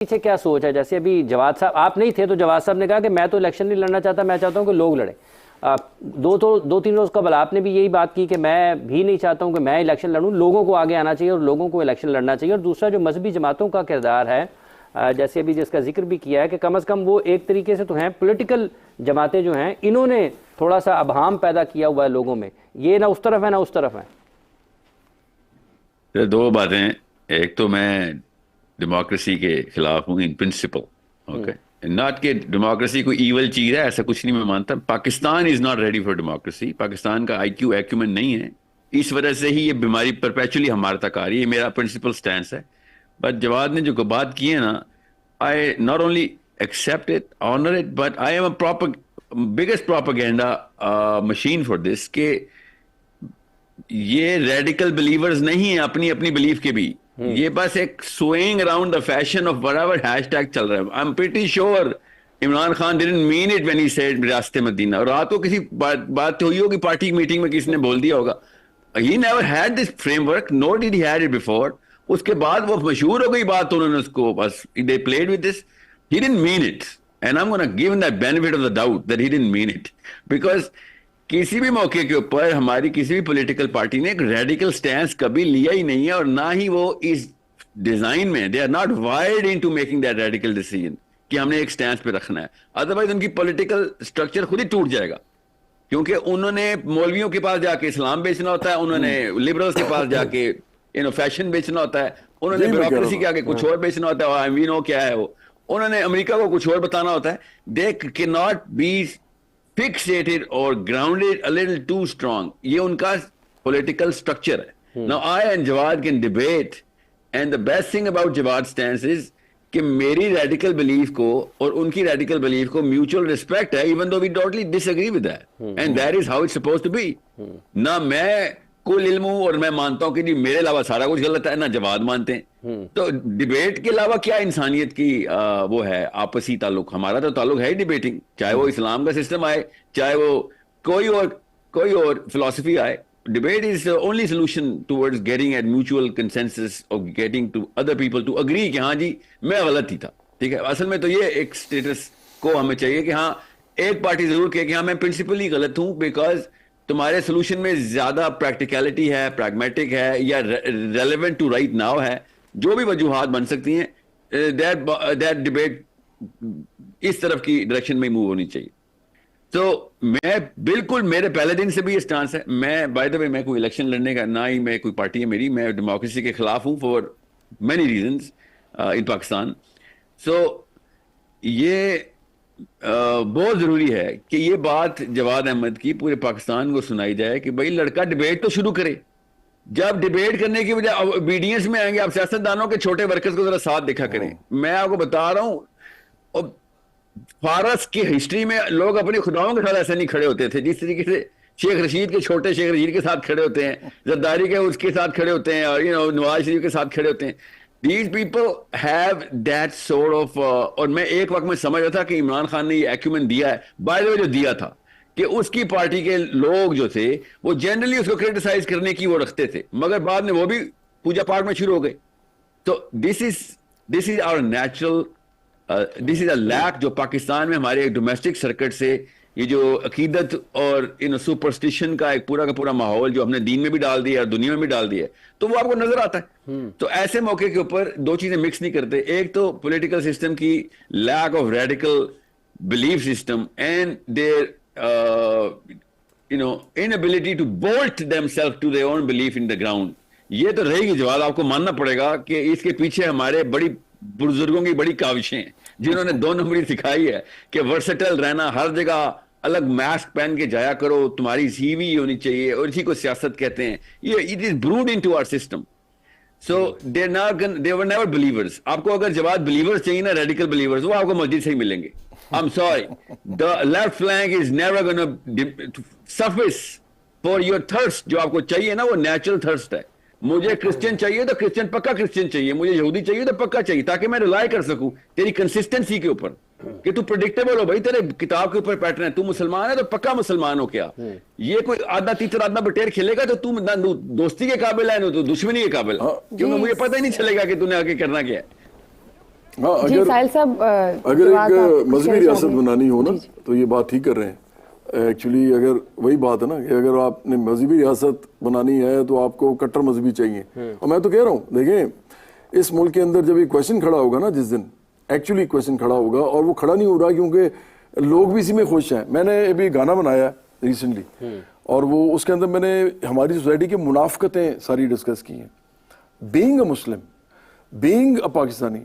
پیچھے کیا سوچ ہے؟ جیسے ابھی جواد صاحب آپ نہیں تھے تو جواد صاحب نے کہا کہ میں تو الیکشن نہیں لڑنا چاہتا، میں چاہتا ہوں کہ لوگ لڑیں. دو تین روز قبل آپ نے بھی یہی بات کی کہ میں بھی نہیں چاہتا ہوں کہ میں الیکشن لڑوں، لوگوں کو آگے آنا چاہیے اور لوگوں کو الیکشن لڑنا چاہیے. اور دوسرا جو مذہبی جماعتوں کا کردار ہے، جیسے ابھی جس کا ذکر بھی کیا ہے کہ کم از کم وہ ایک طریقے سے تو ہیں، پولیٹیکل جماعتیں جو ہیں انہوں نے تھوڑا سا ابہام پیدا کیا ہوا ہے لوگوں میں، یہ نہ اس طرف ہے نہ اس طرف ہے. دو باتیں، ایک تو میں ڈیموکریسی کے خلاف ہوں ان پرنسپل، اوکے، ناٹ کہ ڈیموکریسی کوئی ایول چیز ہے، ایسا کچھ نہیں میں مانتا. Pakistan is not ready for democracy. Pakistan کا آئی کیو ایکومن نہیں ہے، اس وجہ سے ہی یہ بیماری پرپیچولی ہمارے تک آ رہی ہے. میرا پرنسپل سٹینس ہے. بٹ جواد نے جو بات کی ہے نا، I not only accept it, owner it, but I am a biggest propaganda machine for this, کہ یہ ریڈیکل بلیورز نہیں ہیں اپنی بلیف کے بھی، یہ بس ایک swing around the fashion of whatever hash tag چل رہا ہے. I am pretty sure Imran Khan didn't mean it when he said ریاست مدینہ. اور رات کو کسی بات ہوئی ہوگی پارٹی میٹنگ میں، کسی نے بول دیا ہوگا. he never had this framework nor did he had it before. اس کے بعد وہ مشہور ہو گئی بات، انہوں نے اس کو بس they played with this. He didn't mean it and I'm going to give him that benefit of the doubt that he didn't mean it, because کسی بھی موقع کے اوپر ہماری کسی بھی پولیٹیکل پارٹی نے ایک ریڈیکل سٹینس کبھی لیا ہی نہیں ہے، اور نہ ہی وہ اس ڈیزائن میں they are not wired into making that radical decision کہ ہم نے ایک سٹینس پہ رکھنا ہے. ادروائز ان کی پولیٹیکل اسٹرکچر خود ہی ٹوٹ جائے گا، کیونکہ انہوں نے مولویوں کے پاس جا کے اسلام بیچنا ہوتا ہے، انہوں نے لبرلز کے پاس جا کے فیشن بیچنا ہوتا ہے، انہوں نے بیوروکریسی کے آگے کچھ اور بیچنا ہوتا ہے، وی نو کیا ہے وہ، انہوں نے امریکہ کو کچھ اور بتانا ہوتا ہے. They key not be fixated or grounded a little too strong. یہ ان کا political structure ہے. Now I and Jawad can debate, and the best thing about Jawad's stance is کہ میری radical belief کو اور ان کی radical belief کو mutual respect ہے, even though we totally disagree with that. And that is how it's supposed to be. نہ میں کل علم ہوں اور میں مانتا ہوں کہ جی میرے علاوہ سارا کچھ غلط ہے، نہ جواد مانتے ہیں. تو ڈبیٹ کے علاوہ کیا انسانیت کی وہ ہے آپسی تعلق؟ ہمارا تو تعلق ہے ڈبیٹنگ، چاہے وہ اسلام کا سسٹم آئے، چاہے وہ کوئی اور فلسفی آئے. Debate is the only solution towards getting at mutual consensus or getting to other people to agree کہ ہاں جی میں غلط ہی تھا. ٹھیک ہے، اصل میں تو یہ ایک اسٹیٹس کو ہمیں چاہیے کہ ہاں ایک پارٹی ضرور کہے کہ ہاں میں پرنسپلی غلط ہوں، بیکاز تمہارے سولوشن میں زیادہ پریکٹیکلٹی ہے، پریگمیٹک ہے، یا ریلیونٹ ٹو رائٹ ناؤ ہے. جو بھی وجوہات بن سکتی ہیں، دیٹ ڈبیٹ اس طرف کی ڈائریکشن میں موو ہونی چاہیے. تو میں بالکل، میرے پہلے دن سے بھی یہ اسٹانس ہے. میں بائی دا وے میں کوئی الیکشن لڑنے کا، نہ ہی میں کوئی پارٹی ہے میری، میں ڈیموکریسی کے خلاف ہوں فار مینی ریزنز ان پاکستان. سو یہ بہت ضروری ہے کہ یہ بات جواد احمد کی پورے پاکستان کو سنائی جائے کہ بھائی لڑکا ڈبیٹ تو شروع کرے. جب ڈبیٹ کرنے کی وجہ اوبیڈینس میں آئیں گے، آپ سیاستدانوں کے چھوٹے ورکرز کو ذرا ساتھ دیکھا کریں. میں آپ کو بتا رہا ہوں، فارس کی ہسٹری میں لوگ اپنی خداؤں کے ساتھ ایسے نہیں کھڑے ہوتے تھے جس طریقے سے شیخ رشید کے چھوٹے شیخ رشید کے ساتھ کھڑے ہوتے ہیں، زرداری کے اس کے ساتھ کھڑے ہوتے ہیں، اور نواز شریف کے ساتھ کھڑے ہوتے ہیں. These people have that sort of اور میں ایک وقت میں سمجھ رہا تھا کہ عمران خان نے یہ ایکومن دیا ہے، بائی دا وے جو دیا تھا، کہ اس کی پارٹی کے لوگ جو تھے وہ جنرلی اس کو کرٹیسائز کرنے کی وہ رکھتے تھے، مگر بعد میں وہ بھی پوجا پاٹ میں شروع ہو گئے. تو دس از آور نیچرل، دس از اے لیک جو پاکستان میں ہمارے ایک ڈومیسٹک سرکٹ سے یہ جو عقیدت اور سپرسٹیشن کا ایک پورا کا پورا ماحول جو ہم نے دین میں بھی ڈال دیا اور دنیا میں بھی ڈال دیا ہے، تو وہ آپ کو نظر آتا ہے. تو ایسے موقع کے اوپر دو چیزیں مکس نہیں کرتے. ایک تو پولیٹیکل سسٹم کی lack of radical belief system and their inability to bolt themselves to their own belief in the ground. یہ تو رہے گی جواب، آپ کو ماننا پڑے گا کہ اس کے پیچھے ہمارے بڑی بزرگوں کی بڑی کاوشیں ہیں جنہوں نے 2 نمبری سکھائی ہے کہ ورسٹل رہنا، ہر جگہ الگ ماسک پہن کے جایا کرو، تمہاری سی وی ہونی چاہیے، اور اسی کو سیاست کہتے ہیں. یہ it is brewed into our system. So they were never believers. آپ کو اگر جواد بلیورز چاہیے نا، ریڈیکل بلیورز، وہ آپ کو مسجد سے ہی ملیں گے. I'm sorry, the left flank is never going to suffice for your thirst. جو آپ کو چاہیے نا وہ نیچرل تھرسٹ ہے. مجھے کرسچن چاہیے تو کرسچن پکا کرسچن چاہیے، مجھے یہودی چاہیے تو پکا چاہیے، تاکہ میں ریلائی کر سکوں تیری کنسسٹنسی کے اوپر کہ تو پریڈکٹیبل ہو. بھائی تیرے کتاب کے اوپر پیٹرن ہے، تو مسلمان ہے تو پکا مسلمان ہو. کیا یہ کوئی آدھا تیتر آدھا بٹیر کھیلے گا تو تم نہ دوستی کے قابل ہے نہ تو دشمنی کے قابل ہے، کیونکہ مجھے پتہ ہی نہیں چلے گا کہ تو نے آگے کرنا کیا ہے. ہاں جی ساحل صاحب اگر ایک مذہبی ریاست بنانی ہو نا تو یہ بات ٹھیک کر رہے ہیں ایکچولی. اگر وہی بات ہے نا کہ اگر آپ نے مذہبی ریاست بنانی ہے تو آپ کو کٹر مذہبی چاہیے. اور میں تو کہہ رہا ہوں دیکھیں اس ملک کے اندر جب یہ کویشچن کھڑا ہوگا نا جس دن ایکچولی کویشچن کھڑا ہوگا, اور وہ کھڑا نہیں ہو رہا کیونکہ لوگ بھی اسی میں خوش ہیں. میں نے ابھی گانا بنایا ریسنٹلی اور وہ اس کے اندر میں نے ہماری سوسائٹی کی منافقتیں ساری ڈسکس کی ہیں. Being a Muslim, being a Pakistani,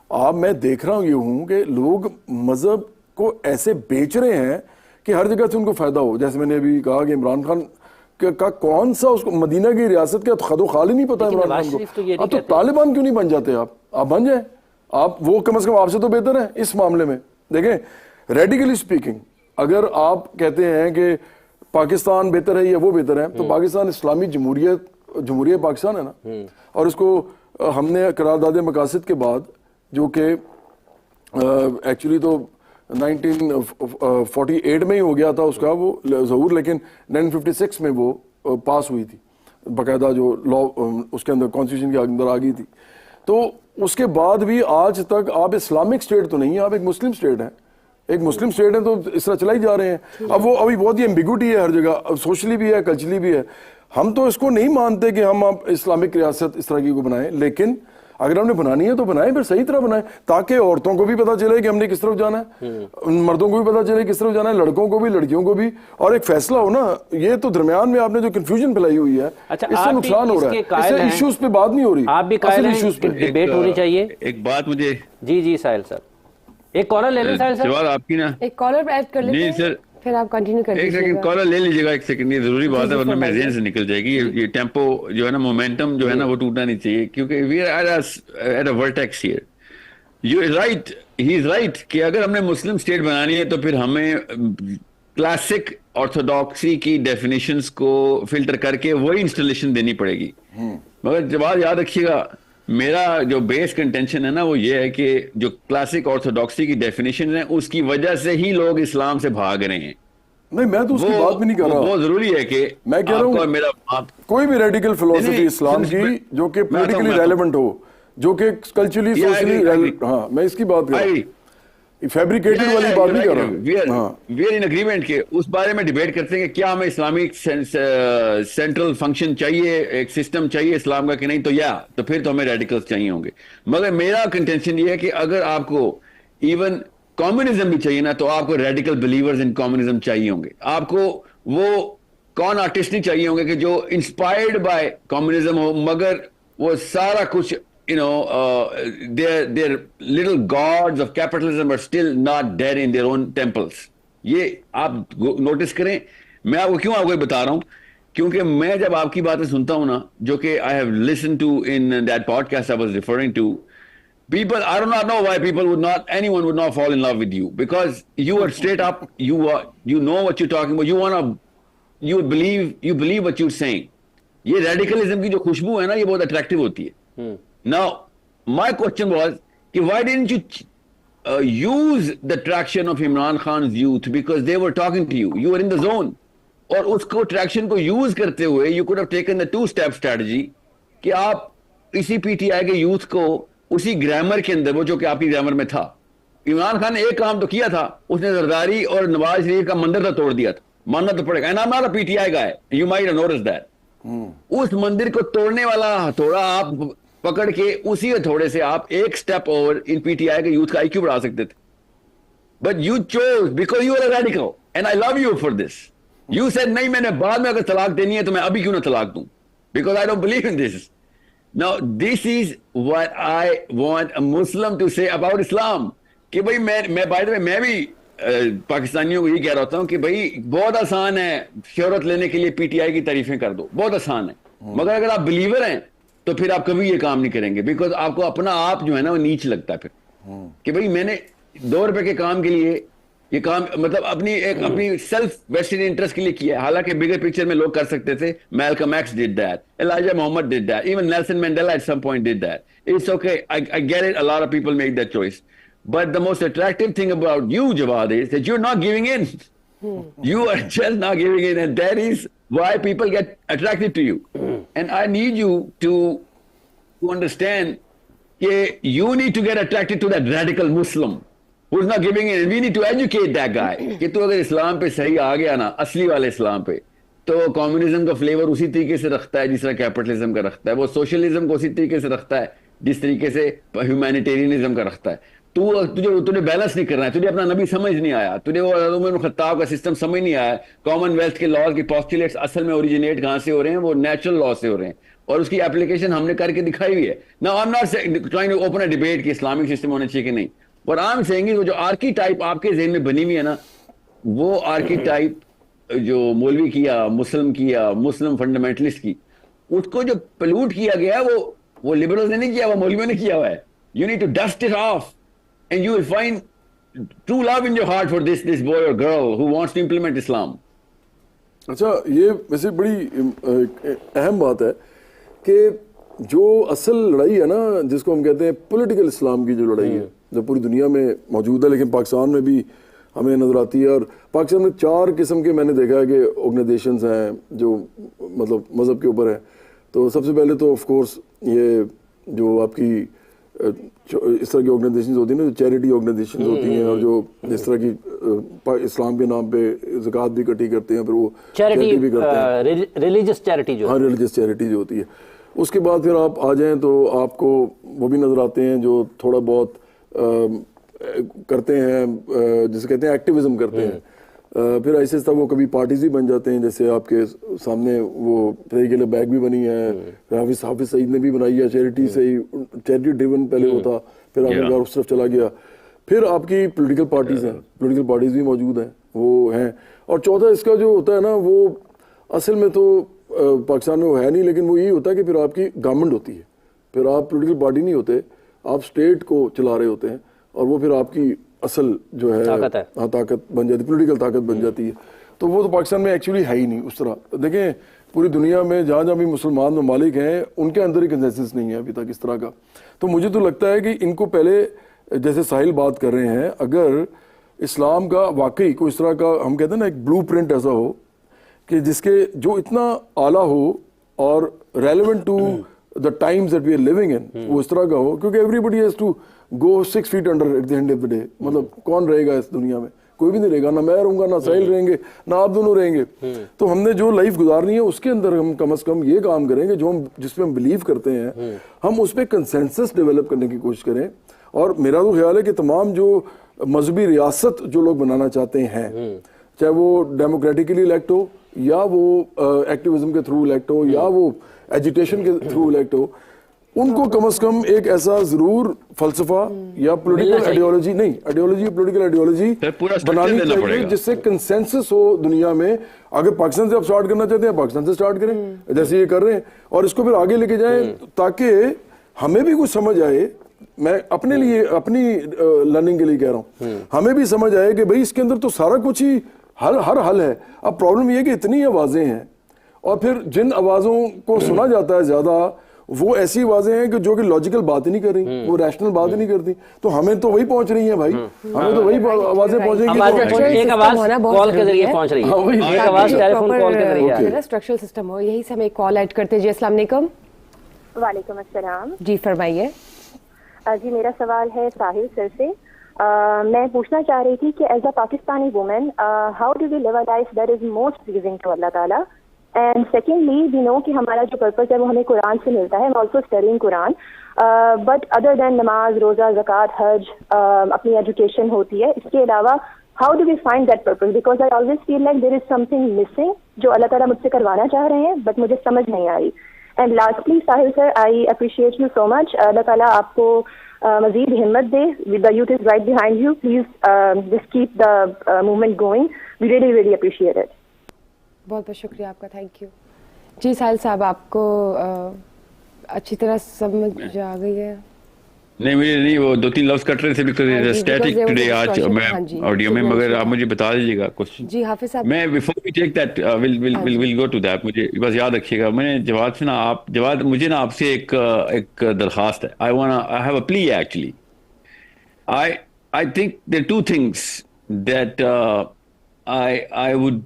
آپ میں دیکھ رہا ہوں یہ ہوں کہ لوگ مذہب کو ایسے بیچ رہے ہیں کہ ہر جگہ سے ان کو فائدہ ہو. جیسے میں نے ابھی کہا کہ عمران خان کا کون سا اس کو مدینہ کی ریاست کا خد و خال ہی نہیں پتا عمران خان کو. اب تو طالبان کیوں نہیں بن جاتے آپ بن جائیں. آپ وہ کم از کم آپ سے تو بہتر ہیں اس معاملے میں. دیکھیں ریڈیکلی اسپیکنگ اگر آپ کہتے ہیں کہ پاکستان بہتر ہے یا وہ بہتر ہے, تو پاکستان اسلامی جمہوریہ پاکستان ہے نا, اور اس کو ہم نے قرارداد مقاصد کے بعد جو کہ ایکچولی تو 1948 میں ہی ہو گیا تھا اس کا وہ ظہور, لیکن 1956 میں وہ پاس ہوئی تھی باقاعدہ جو لا اس کے اندر کانسٹیٹیوشن کے اندر آ گئی تھی. تو اس کے بعد بھی آج تک آپ اسلامک اسٹیٹ تو نہیں ہیں, آپ ایک مسلم اسٹیٹ ہیں. ایک مسلم اسٹیٹ ہے تو اس طرح چلا ہی جا رہے ہیں. اب وہ ابھی بہت ہی ایمبیگوٹی ہے ہر جگہ, سوشلی بھی ہے کلچرلی بھی ہے. ہم تو اس کو نہیں مانتے کہ ہم اسلامک ریاست اس طرح کی کو بنائیں, لیکن اگر ہم نے بنانی ہے تو بنائیں, پھر صحیح طرح بنائیں تاکہ عورتوں کو بھی پتہ چلے کہ ہم نے کس طرف جانا ہے, مردوں کو بھی پتہ چلے کس طرف جانا ہے, لڑکوں کو بھی لڑکیوں کو بھی, اور ایک فیصلہ ہو نا. یہ تو درمیان میں آپ نے جو کنفیوژن پھیلائی ہوئی ہے اس سے نقصان ہو رہا ہے, اس سے ایشوز پہ بات نہیں ہو رہی. آپ بھی قائل ہیں کہ ڈیبیٹ ہونی چاہیے. ایک بات مجھے جی ساحل صاحب ایک کالر لے لیں. ساحل صاحب آپ کی نا ایک کالر ایڈ کر لیتے ہیں سر, پھر آپ کنٹینیو کر ایک سیکنڈ کالر لے لیجیے گا, ایک سیکنڈ, یہ ضروری بات ہے ورنہ میں ذہن سے نکل جائے گی. یہ ٹیمپو جو ہے نا, مومنٹم جو ہے نا وہ ٹوٹنا نہیں چاہیے, کیونکہ we are at a vortex here. You is right, he is right کہ اگر ہم نے مسلم اسٹیٹ بنانی ہے تو پھر ہمیں کلاسک آرتھوڈاکسی کی ڈیفینیشنز کو فلٹر کر کے وہی انسٹالیشن دینی پڑے گی. مگر جب بات یاد رکھیے گا, میرا جو بیس کنٹینشن ہے نا وہ یہ ہے کہ جو کلاسک آرتھوڈاکسی کی ڈیفینیشن ہے اس کی وجہ سے ہی لوگ اسلام سے بھاگ رہے ہیں. نہیں میں تو اس کی بات بھی نہیں کر رہا. بہت ضروری ہے کہ میں کہہ رہا ہوں میرا کوئی بھی ریڈیکل فلسفی اسلام کی جو کہ پولیٹیکلی ریلیونٹ ہو, جو کہ کلچرلی سوشلی, ہاں میں اس کی بات کر رہا ہوں, فیبریکیٹڈ والی بات نہیں کر رہا. وی آر ان اگریمنٹ کہ اس بارے میں ڈیبیٹ کرتے ہیں کہ کیا ہمیں اسلامک سینٹرل فنکشن چاہیے, ایک سسٹم چاہیے اسلام کا کہ نہیں, تو پھر تو ہمیں ریڈیکلز چاہیے ہوں گے. مگر میرا کنٹینشن یہ ہے کہ اگر آپ کو ایون کمیونزم بھی چاہیے نا تو آپ کو ریڈیکل بلیورز ان کمیونزم چاہیے ہوں گے. آپ کو وہ کون آرٹسٹ نہیں چاہیے ہوں گے کہ جو انسپائرڈ بائی کمیونزم ہو, مگر وہ سارا کچھ their little gods of capitalism are still not dead in their own temples. یہ آپ نوٹس کریں. میں آپ کو کیوں آپ کو بتا رہا ہوں, کیونکہ میں جب آپ کی باتیں سنتا ہوں نا, جو کہ I have listened to in that podcast I was referring to, people, I do not know why anyone would not fall in love with you, because you are straight up, you know what you're talking about, you believe what you're saying. یہ radicalism کی جو خوشبو ہے نا یہ بہت attractive ہوتی ہے. Now, my question was, why didn't you use the traction of Imran Khan's youth, because they were talking to you, you were in the zone. اور اس کو traction کو use کرتے ہوئے you could have taken the two-step strategy کہ آپ اسی پی T I کے youth کو اسی گرامر کے اندر, وہ جو کہ آپ کی گرامر میں تھا. عمران خان نے ایک کام تو کیا تھا, اس نے زرداری اور نواز شریف کا مندر تو توڑ دیا تھا, ماننا تو پڑے گا. And I'm not a PTI guy, you might have noticed that. اس مندر کو توڑنے والا ہتھوڑا آپ پکڑ کے اسی ہتھوڑے سے آپ ایک step over in P T I کے یوتھ کا آئی کیو بڑھا سکتے تھے. But you choose because you are a radical and I love you for this. You said نہیں, میں نے بعد میں اگر طلاق دینی ہے تو میں ابھی کیوں نہ طلاق دوں, because I don't believe in this. Now this is what I want a Muslim to say about Islam. کہ بھائی میں by the way میں بھی پاکستانیوں کو یہ کہہ رہا ہوتا ہوں کہ بھائی بہت آسان ہے شہرت لینے کے لیے پی ٹی آئی کی تعریفیں کر دو, بہت آسان ہے. مگر اگر آپ بلیور ہیں تو پھر آپ کبھی یہ کام نہیں کریں گے, بیکاز آپ کو اپنا آپ جو ہے نا وہ نیچ لگتا ہے پھر کہ بھائی میں نے 2 روپے کے کام کے لیے یہ کام مطلب اپنی سیلف ویسٹڈ انٹرسٹ کے لیے کیا ہے. حالانکہ بگر پکچر میں لوگ کر سکتے تھے. Malcolm X did that, Elijah Muhammad did that, even Nelson Mandela at some point did that. It's okay, I get it, a lot of people make that choice. But the most attractive thing about you, Jawad, is that you're not giving in. You are just not giving in, and that is why people get attracted to you. And I need you to understand کہ you need to get attracted to that radical Muslim who's not giving in. We need to educate that guy کہ تو اگر اسلام پہ صحیح آ گیا نا, اصلی والے اسلام پہ, تو کمیونزم کا فلیور اسی طریقے سے رکھتا ہے جس طرح کیپٹلزم کا رکھتا ہے, وہ سوشلزم کو اسی طریقے سے رکھتا ہے جس طریقے سے ہیومینیٹیرینزم کا رکھتا ہے. تجھے بیلنس نہیں کرنا ہے, تجھے اپنا نبی سمجھ نہیں آیا, تجھے وہ عمر بن خطاب کا سسٹم سمجھ نہیں آیا, کامن ویلتھ کے لاز کے پوسٹولیٹس اصل میں اوریجنیٹ کہاں سے ہو رہے ہیں, وہ نیچرل لا سے ہو رہے ہیں, اور اس کی اپلیکیشن ہم نے کر کے دکھائی ہوئی ہے. Now I'm not trying to open a debate کہ اسلامک سسٹم ہونا چاہیے کہ نہیں. What I'm saying is وہ جو آرکی ٹائپ آپ کے ذہن میں بنی ہوئی ہے نا, وہ آرکی ٹائپ جو مولوی کیا, مسلم کیا, مسلم فنڈامنٹلسٹ کی, اس کو جو پلوٹ کیا گیا وہ لبرلز نے نہیں کیا, وہ مولویوں نے کیا ہوا ہے. You need to dust it off and you will find true love in your heart for this boy or girl who wants to implement Islam. اچھا, یہ ویسے بڑی اہم بات ہے کہ جو اصل لڑائی ہے نا, جس کو ہم کہتے ہیں پولیٹیکل اسلام کی جو لڑائی ہے, جو پوری دنیا میں موجود ہے لیکن پاکستان میں بھی ہمیں نظر آتی ہے. اور پاکستان میں 4 قسم کے میں نے دیکھا ہے کہ آرگنائزیشنز ہیں جو مطلب مذہب کے اوپر ہیں. تو سب سے پہلے تو آف کورس یہ جو آپ کی اس طرح کی آرگنائزیشنز ہوتی ہیں نا, جو چیریٹی آرگنائزیشنز ہوتی ہیں, اور جو اس طرح کی اسلام کے نام پہ زکوٰۃ بھی اکٹھی کرتے ہیں, پھر وہ چیریٹی بھی کرتے ہیں, ریلیجس چیریٹی جو, ہاں ریلیجس چیریٹی جو ہوتی ہے. اس کے بعد پھر آپ آ جائیں تو آپ کو وہ بھی نظر آتے ہیں جو تھوڑا بہت کرتے ہیں, جسے کہتے ہیں ایکٹیویزم کرتے ہیں. پھر ایسے طرح وہ کبھی پارٹیز بھی بن جاتے ہیں, جیسے آپ کے سامنے وہ تحریک لیبیک بھی بنی ہے, حافظ سعید نے بھی بنائی ہے, چیریٹی سے ہی, چیریٹی ڈریون پہلے وہ تھا, پھر آخر اس طرف چلا گیا. پھر آپ کی پولیٹیکل پارٹیز ہیں, پولیٹیکل پارٹیز بھی موجود ہیں, وہ ہیں. اور چوتھا اس کا جو ہوتا ہے نا, وہ اصل میں تو پاکستان میں وہ ہے نہیں, لیکن وہ یہی ہوتا ہے کہ پھر آپ کی گورنمنٹ ہوتی ہے, پھر آپ پولیٹیکل پارٹی نہیں ہوتے, آپ اسٹیٹ کو چلا رہے ہوتے ہیں, اور وہ پھر آپ کی اصل جو ہے طاقت بن جاتی, پولیٹیکل طاقت بن جاتی ہے. تو وہ تو پاکستان میں ایکچولی ہے ہی نہیں اس طرح. دیکھیں پوری دنیا میں جہاں جہاں بھی مسلمان ممالک ہیں, ان کے اندر ہی کنسنسس نہیں ہے ابھی تک اس طرح کا. تو مجھے تو لگتا ہے کہ ان کو پہلے, جیسے ساحل بات کر رہے ہیں, اگر اسلام کا واقعی کوئی اس طرح کا ہم کہتے ہیں نا ایک بلو پرنٹ ایسا ہو کہ جس کے جو اتنا اعلیٰ ہو اور relevant to the times that we are living in, وہ اس طرح کا ہو, کیونکہ everybody has to go 6 feet under at the end of the day. مطلب کون رہے گا اس دنیا میں, کوئی بھی نہیں رہے گا, نہ میں رہوں گا, نہ ساحل رہیں گے, نہ آپ دونوں رہیں گے. تو ہم نے جو لائف گزارنی ہے اس کے اندر ہم کم از کم یہ کام کریں کہ جو ہم جس پہ ہم بلیو کرتے ہیں ہم اس پہ کنسنسس ڈیولپ کرنے کی کوشش کریں. اور میرا تو خیال ہے کہ تمام جو مذہبی ریاست جو لوگ بنانا چاہتے ہیں, چاہے وہ ڈیموکریٹکلی الیکٹ ہو, یا وہ ایکٹیویزم کے تھرو الیکٹ ہو, یا وہ ایجیٹیشن کے تھرو الیکٹ ہو, ان کو کم از کم ایک ایسا ضرور فلسفہ یا پولیٹیکل آئیڈیالوجی, نہیں آئیڈیالوجی, پولیٹیکل آئیڈیالوجی بنانی چاہیے جس سے کنسنسس ہو دنیا میں. اگر پاکستان سے آپ سٹارٹ کرنا چاہتے ہیں, پاکستان سے سٹارٹ کریں جیسے یہ کر رہے ہیں, اور اس کو پھر آگے لے کے جائیں تاکہ ہمیں بھی کچھ سمجھ آئے. میں اپنے لیے, اپنی لرننگ کے لیے کہہ رہا ہوں, ہمیں بھی سمجھ آئے کہ بھائی اس کے اندر تو سارا کچھ ہی ہر حل ہے. اب پرابلم یہ کہ اتنی آوازیں ہیں, اور پھر جن آوازوں کو سنا جاتا ہے زیادہ, وہ ایسی آوازیں ہیں کہ جو کہ لاجیکل بات ہی نہیں کر رہی, وہ ریشنل بات ہی نہیں کرتی. تو ہمیں تو وہی پہنچ رہی ہیں بھائی, ہمیں تو وہی آوازیں پہنچیں گی. ایک آواز کال کے ذریعے پہنچ رہی ہے, ایک آواز ٹیلی فون کال کے ذریعے, اسٹرکچرل سسٹم ہو. یہی سے ہم ایک کال ایڈ کرتے ہیں. جی السلام علیکم. وعلیکم السلام. جی فرمائیے. جی میرا سوال ہے ساحل سر سے. میں پوچھنا چاہ رہی تھی کہ as a Pakistani woman how do we live a life that is most pleasing to اللہ تعالیٰ. اینڈ سیکنڈلی وی نو کہ ہمارا جو پرپز ہے وہ ہمیں قرآن سے ملتا ہے. آلسو اسٹڈینگ قرآن, بٹ ادر دین نماز, روزہ, زکوٰۃ, حج, اپنی ایجوکیشن ہوتی ہے. اس کے علاوہ how do we find that purpose, because I always feel like there is something missing جو اللہ تعالیٰ مجھ سے کروانا چاہ رہے ہیں, بٹ مجھے سمجھ نہیں آ رہی. And lastly Sahil sir, I appreciate you so much. اللہ تعالیٰ آپ کو مزید ہمت دے. The youth is right behind you. Please just keep the movement going. We really really appreciate it. بہت بہت شکریہ آپ کا, تھینک یو. جی ساحل صاحب, آپ کو اچھی طرح سمجھ آ گئی ہے؟ نہیں مجھے نہیں, وہ 2-3 لفظ کٹ رہے تھے بیکاز اسٹیٹک ٹوڈے آج میں آڈیو میں, مگر آپ مجھے بتا دیجیے گا کچھ. جی حافظ صاحب, میں before we take that will go to that, مجھے بس یاد رکھیے گا. میں نے جواد سے نا, آپ جواد مجھے نا آپ سے ایک درخواست ہے. آئی ہیو اے پلی actually. I think there two things that I would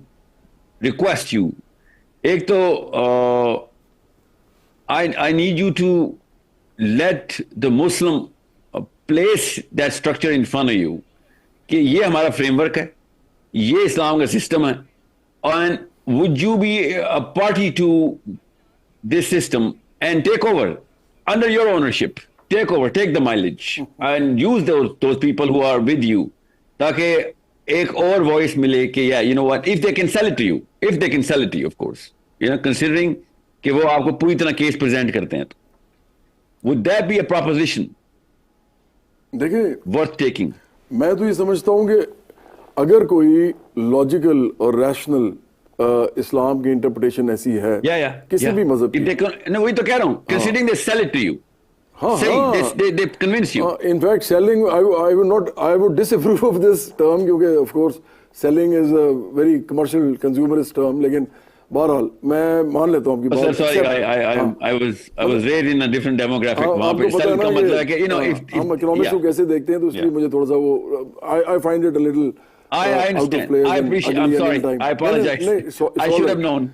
request you. ایک تو I need you to let the Muslim place that structure in front of you کہ یہ ہمارا فریم ورک ہے, یہ اسلام کا سسٹم ہے, and would you be a party to this system and take over under your ownership, take over, take the mileage and use those people who are with you, تاکہ ایک اور voice ملے کہ yeah, you know what, if they can sell it to you, of course, you know, considering کہ وہ آپ کو پوری طرح کیس پریزنٹ کرتے ہیں, تو would that be a proposition دیکھیں worth taking? میں تو یہ سمجھتا ہوں کہ اگر کوئی لاجیکل اور ریشنل اسلام کی انٹرپریٹیشن ایسی ہے کسی بھی مذہب کی, وہی تو کہہ رہا ہوں, considering they sell it to you, they convince you. In fact, selling, I would disapprove of this term کیونکہ of course selling is a very commercial consumerist term, لیکن بہرحال میں مان لیتا ہوں آپ کی بات. Sorry, I was raised in a different demographic. وہاں پہ sell کا مطلب ہے کہ ہم اکنامکس کو کیسے دیکھتے ہیں, تو اس لیے مجھے تھوڑا سا وہ I find it a little I understand. I appreciate. I'm sorry. I apologize. I should have known.